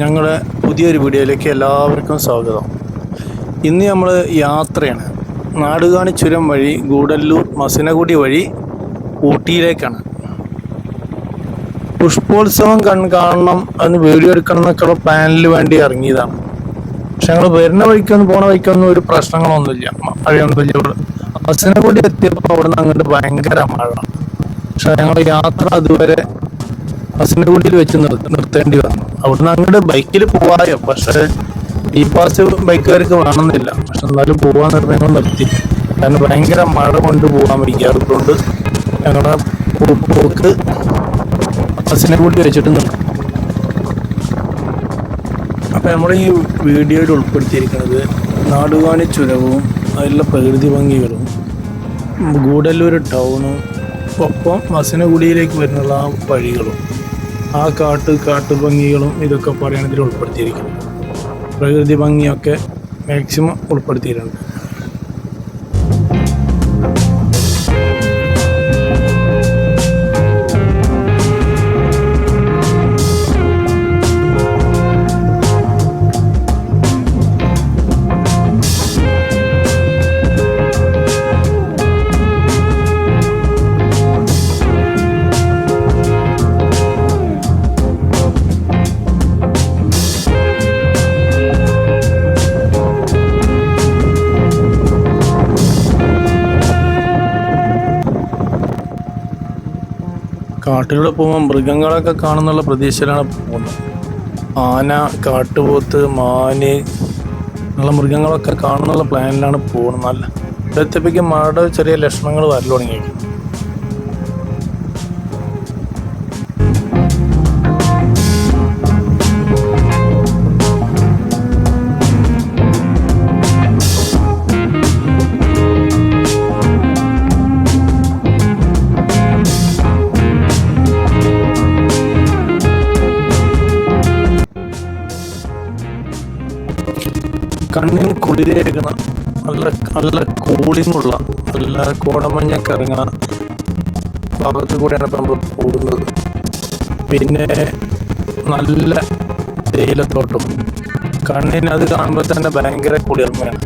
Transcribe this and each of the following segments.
ഞങ്ങളുടെ പുതിയൊരു വീഡിയോയിലേക്ക് എല്ലാവർക്കും സ്വാഗതം. ഇന്ന് നമ്മൾ യാത്രയാണ്. നാടുകാണി ചുരം വഴി ഗൂഡല്ലൂർ മസിനഗുഡി വഴി ഊട്ടിയിലേക്കാണ്. പുഷ്പോത്സവം കാണണം എന്ന് വീഡിയോ എടുക്കണം എന്നൊക്കെയുള്ള പ്ലാനിൽ വേണ്ടി ഇറങ്ങിയതാണ്. പക്ഷെ ഞങ്ങൾ വരുന്ന വഴിക്കൊന്നും പോണ വഴിക്കൊന്നും ഒരു പ്രശ്നങ്ങളൊന്നുമില്ല, മഴയൊന്നുമില്ല. ഇവിടെ മസിനഗുഡി എത്തിയപ്പോൾ അവിടെ നിന്ന് അങ്ങോട്ട് ഭയങ്കര മഴ. പക്ഷെ ഞങ്ങൾ യാത്ര അതുവരെ മസിനഗുഡിയിൽ വെച്ച് നിർത്തേണ്ടി വന്നു. അവിടുന്ന് അങ്ങോട്ട് ബൈക്കിൽ പോവായോ, പക്ഷെ ഈ പാസ് ബൈക്കുകാർക്ക് വേണമെന്നില്ല. പക്ഷെ എന്നാലും പോവാൻ നിർത്തി നിർത്തി. കാരണം ഭയങ്കര മഴ കൊണ്ട് പോകാൻ വയ്യാത്തതുകൊണ്ട് ഞങ്ങളുടെ പോക്ക് മസിനഗുഡി വെച്ചിട്ട് നിർത്തും. അപ്പം നമ്മൾ ഈ വീഡിയോയിൽ ഉൾപ്പെടുത്തിയിരിക്കുന്നത് നാടുകാണി ചുരവും അതിലുള്ള പ്രകൃതി ഭംഗികളും ഗൂഡല്ലൂർ ടൗണും ഒപ്പം മസിനഗുഡിയിലേക്ക് വരുന്നുള്ള ആ വഴികളും ആ കാട്ടുഭംഗികളും ഇതൊക്കെ പറയാൻ ഇതിൽ ഉൾപ്പെടുത്തിയിരിക്കുന്നത്. പ്രകൃതി ഭംഗിയൊക്കെ മാക്സിമം ഉൾപ്പെടുത്തിയിട്ടുണ്ട്. കാട്ടിലൂടെ പോകുമ്പോൾ മൃഗങ്ങളൊക്കെ കാണുന്നുള്ള പ്രതീക്ഷയിലാണ് പോകുന്നത്. ആന, കാട്ടുപോത്ത്, മാന് ഉള്ള മൃഗങ്ങളൊക്കെ കാണുന്നുള്ള പ്ലാനിലാണ് പോകുന്നത്. നല്ല ഇവിടെത്തേക്ക് മഴയുടെ ചെറിയ ലക്ഷണങ്ങൾ വരൽ തുടങ്ങിയേക്കും. കണ്ണിന് കുളിരേകണ നല്ല കൂളിങ്ങുള്ള നല്ല കോടമഞ്ഞൊക്കെ ഇറങ്ങുന്ന ഭാഗത്ത് കൂടെയാണ് ഇപ്പം നമ്മൾ പോകുന്നത്. പിന്നെ നല്ല തേയിലത്തോട്ടും കണ്ണിന് അത് കാണുമ്പോൾ തന്നെ ഭയങ്കര കുളിർമയാണ്.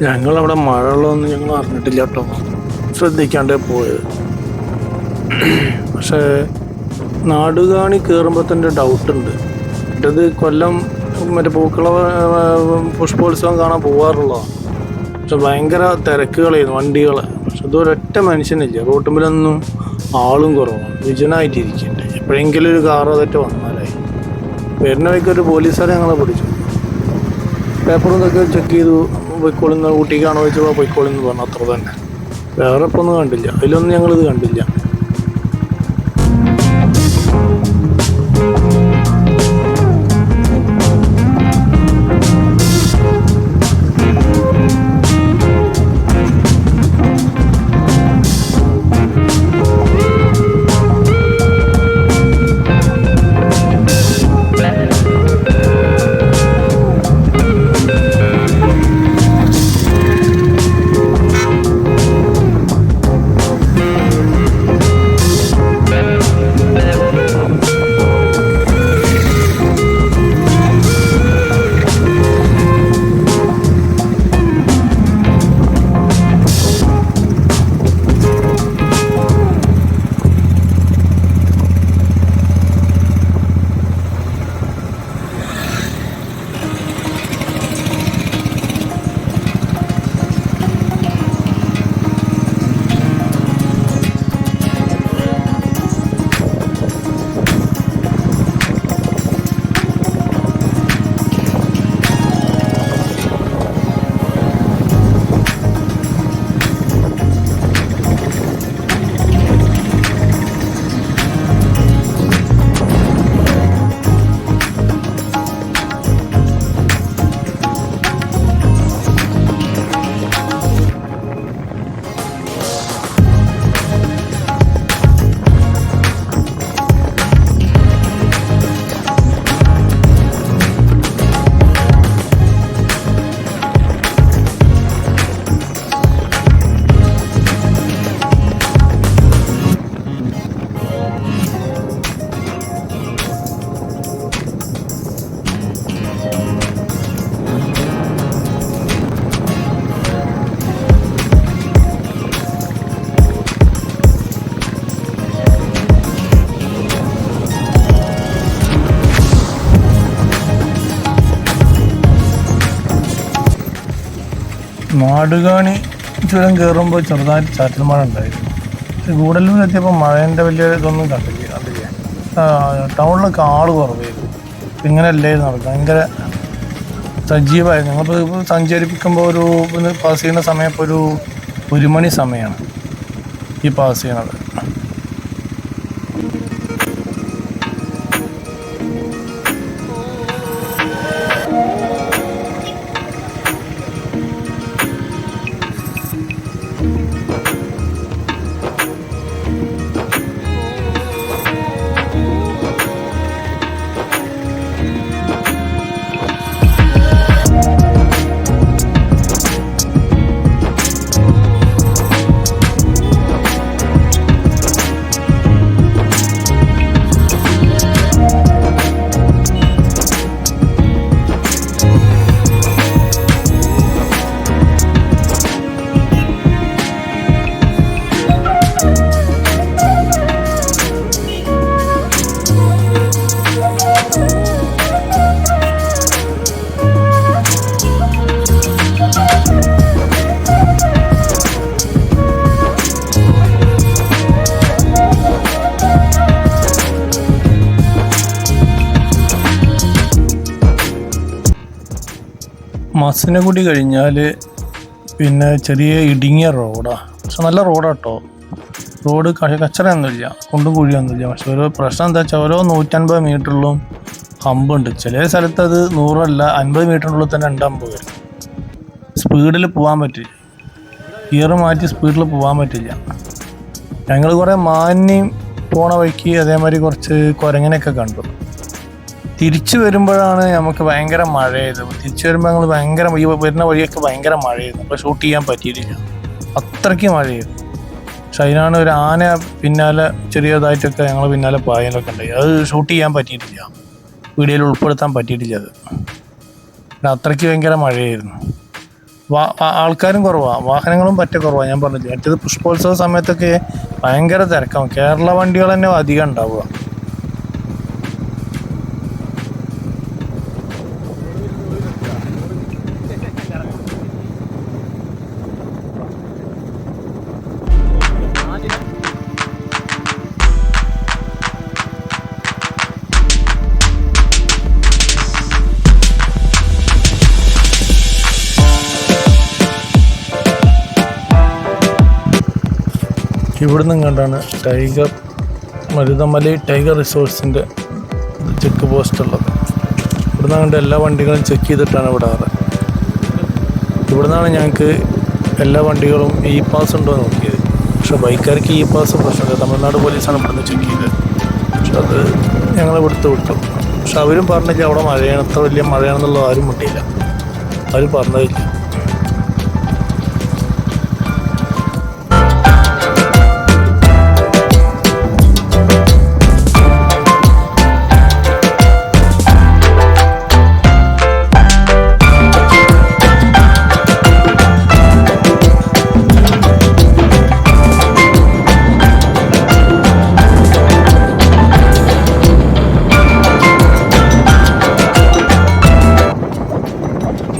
ഞങ്ങളവിടെ മഴകളൊന്നും ഞങ്ങൾ അറിഞ്ഞിട്ടില്ല കേട്ടോ, ശ്രദ്ധിക്കാണ്ടേ പോയത്. പക്ഷേ നാടുകാണി കയറുമ്പോൾ തന്നെ ഡൗട്ടുണ്ട്. ഇത് കൊല്ലം മറ്റേ പൂക്കള പുഷ്പോത്സവം കാണാൻ പോകാറുള്ളതാണ്. പക്ഷെ ഭയങ്കര തിരക്കുകളായിരുന്നു വണ്ടികൾ. പക്ഷെ അതൊരൊറ്റ മനുഷ്യനില്ല, റോട്ടുമ്പിലൊന്നും ആളും കുറവാണ്, വിജനായിട്ടിരിക്കുന്നുണ്ട്. എപ്പോഴെങ്കിലും ഒരു കാറ് അതൊക്കെ വന്നാലായി. വരുന്ന വഴിക്കൊരു പോലീസുകാരെ ഞങ്ങളെ പിടിച്ചു. പേപ്പറും ഇതൊക്കെ ചെക്ക് ചെയ്തു. പൊയ്ക്കോളിന്ന് ഊട്ടിക്കാണോ വെച്ചപ്പോൾ പൊയ്ക്കോളിന്ന് പറഞ്ഞു, അത്ര തന്നെ. വേറെ ഇപ്പം ഒന്നും കണ്ടില്ല, അതിലൊന്നും ഞങ്ങളിത് കണ്ടില്ല. നാടുകാണി ചുരം കയറുമ്പോൾ ചെറുതായിട്ട് ചാറ്റൽ മഴ ഉണ്ടായിരുന്നു. പക്ഷെ ഗൂഡല്ലൂർ എത്തിയപ്പോൾ മഴേൻ്റെ വലിയ ഇതൊന്നും കണ്ടില്ല. ടൗണിലൊക്കെ ആൾ കുറവായിരുന്നു. ഇങ്ങനെ അല്ലായിരുന്നു നടക്കുക, ഭയങ്കര സജീവമായിരുന്നു. ഞങ്ങളിപ്പോൾ സഞ്ചരിപ്പിക്കുമ്പോൾ ഒരു പാസ് ചെയ്യുന്ന സമയം ഇപ്പോൾ ഒരു 1 മണി സമയമാണ് ഈ പാസ് ചെയ്യണത്. മസിനഗുഡി കഴിഞ്ഞാൽ പിന്നെ ചെറിയ ഇടുങ്ങിയ റോഡാണ്. പക്ഷെ നല്ല റോഡാട്ടോ. റോഡ് കച്ചറയൊന്നുമില്ല, കുണ്ടും കുഴിയൊന്നുമില്ല. പക്ഷെ ഒരു പ്രശ്നം എന്താ വെച്ചാൽ ഓരോ 150 മീറ്ററിലും ഹമ്പുണ്ട്. ചില സ്ഥലത്ത് അത് 100 അല്ല 50 മീറ്ററിനുള്ളിൽ തന്നെ 2 ഹമ്പ് വരും. സ്പീഡിൽ പോകാൻ പറ്റില്ല, ഗിയർ മാറ്റി സ്പീഡിൽ പോകാൻ പറ്റില്ല. ഞങ്ങൾ കുറേ മാനിനെയും പോണ വഴിക്ക് അതേമാതിരി കുറച്ച് കുരങ്ങനെയൊക്കെ കണ്ടു. തിരിച്ചു വരുമ്പോഴാണ് നമുക്ക് ഭയങ്കര മഴയായത്. തിരിച്ചു വരുമ്പോൾ ഞങ്ങൾ ഭയങ്കര ഈ വരുന്ന വഴിയൊക്കെ ഭയങ്കര മഴയായിരുന്നു. അപ്പോൾ ഷൂട്ട് ചെയ്യാൻ പറ്റിയിട്ടില്ല, അത്രയ്ക്ക് മഴയായിരുന്നു. പക്ഷെ അതിനാണ് ഒരു ആന പിന്നാലെ ചെറിയതായിട്ടൊക്കെ ഞങ്ങൾ പിന്നാലെ പായലൊക്കെ ഉണ്ടായി. അത് ഷൂട്ട് ചെയ്യാൻ പറ്റിയിട്ടില്ല, വീഡിയോയിൽ ഉൾപ്പെടുത്താൻ പറ്റിയിട്ടില്ല. അത് അത്രയ്ക്ക് ഭയങ്കര മഴയായിരുന്നു. ആൾക്കാരും കുറവാണ്, വാഹനങ്ങളും പറ്റ കുറവാണ്. ഞാൻ പറഞ്ഞില്ല, മറ്റേത് പുഷ്പോത്സവ സമയത്തൊക്കെ ഭയങ്കര തിരക്കാവും. കേരള വണ്ടികൾ തന്നെ അധികം ഉണ്ടാവുക. ഇവിടുന്ന് കണ്ടാണ് മരുതമലൈ ടൈഗർ റിസോർട്സിൻ്റെ ചെക്ക് പോസ്റ്റ് ഉള്ളത്. ഇവിടുന്ന് കണ്ട് എല്ലാ വണ്ടികളും ചെക്ക് ചെയ്തിട്ടാണ് വിടാറ്. ഇവിടുന്നാണ് ഞങ്ങൾക്ക് എല്ലാ വണ്ടികളും ഇ പാസ് ഉണ്ടോ നോക്കിയത്. പക്ഷെ ബൈക്കാർക്ക് ഇ പാസ് പ്രശ്നമില്ല, തമിഴ്നാട് പോലീസാണ് ഇവിടുന്ന് ചെക്ക് ചെയ്തത്. പക്ഷെ അത് ഞങ്ങൾ ഇവിടുത്തെ വിട്ടു. പക്ഷെ അവരും പറഞ്ഞില്ല അവിടെ മഴയാണ്, അത്ര വലിയ മഴയാണെന്നുള്ളത് ആരും മുട്ടിയില്ല, ആരും പറഞ്ഞതില്ല.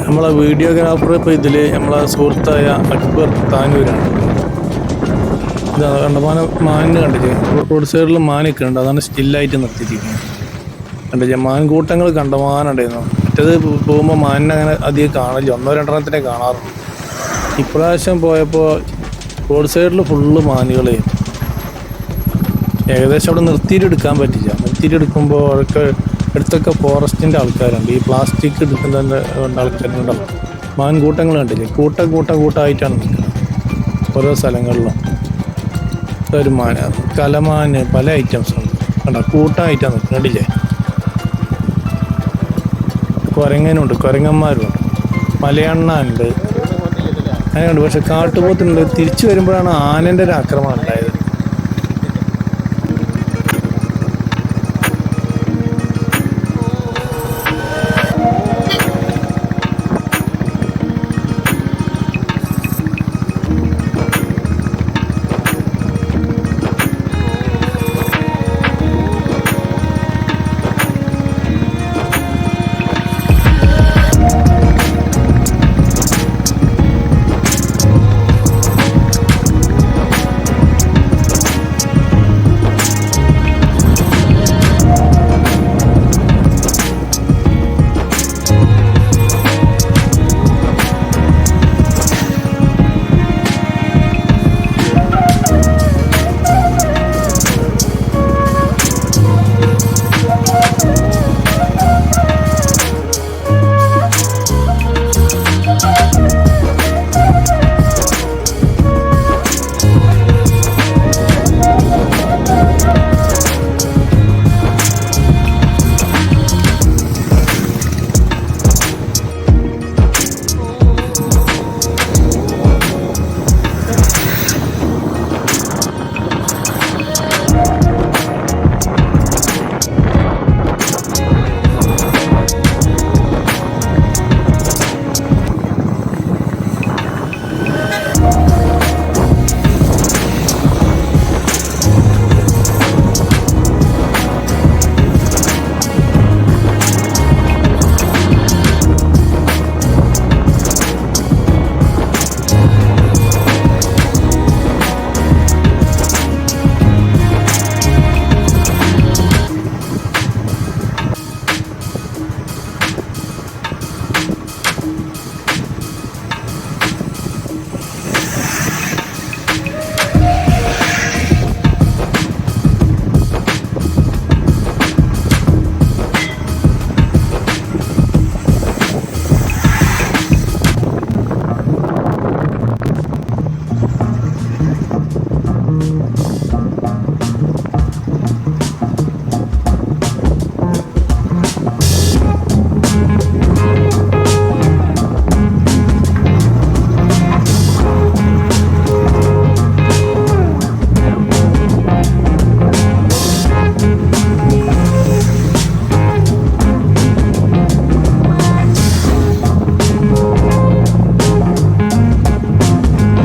നമ്മളെ വീഡിയോഗ്രാഫർ ഇപ്പോൾ ഇതിൽ നമ്മളെ സുഹൃത്തായ അക്ബർ താനൂരാണ്. ഇത് കണ്ടമാന മാനിന് കണ്ടില്ലേ, റോഡ് സൈഡിൽ മാനൊക്കെ ഉണ്ട്, അതാണ് സ്റ്റില്ലായിട്ട് നിർത്തിയിരിക്കുന്നത്. കണ്ടില്ലേ, മാൻകൂട്ടങ്ങൾ കണ്ടമാനുണ്ടായിരുന്നു. മറ്റേത് പോകുമ്പോൾ മാനിനെ അങ്ങനെ അധികം കാണില്ല, 1-2 എണ്ണത്തിനെ കാണാറുണ്ട്. ഇപ്രാവശ്യം പോയപ്പോൾ റോഡ് സൈഡിൽ ഫുള്ള് മാനുകളെ. ഏകദേശം അവിടെ നിർത്തിയിട്ട് എടുക്കാൻ പറ്റില്ല. നിർത്തിയിട്ട് എടുക്കുമ്പോൾ അതൊക്കെ അടുത്തൊക്കെ ഫോറസ്റ്റിൻ്റെ ആൾക്കാരുണ്ട്, ഈ പ്ലാസ്റ്റിക് എടുക്കുന്നതിൻ്റെ ആൾക്കാരുണ്ടാവും. മാൻകൂട്ടങ്ങൾ കണ്ടില്ലേ, കൂട്ടമായിട്ടാണ് നിൽക്കുന്നത് ഓരോ സ്ഥലങ്ങളിലും. ഒരു മാൻ, കലമാന്, പല ഐറ്റംസ് ഉണ്ട് കണ്ടോ, കൂട്ടമായിട്ടാണ് നിൽക്കുന്നത്. കണ്ടില്ലേ, കുരങ്ങനുണ്ട്, കുരങ്ങന്മാരുണ്ട്, മലയണ്ണ ഉണ്ട്, അങ്ങനെയുണ്ട്. പക്ഷെ കാട്ടുപോത്തുണ്ട്. തിരിച്ചു വരുമ്പോഴാണ് ആനൻ്റെ ഒരു ആക്രമണം ഉണ്ടായത്.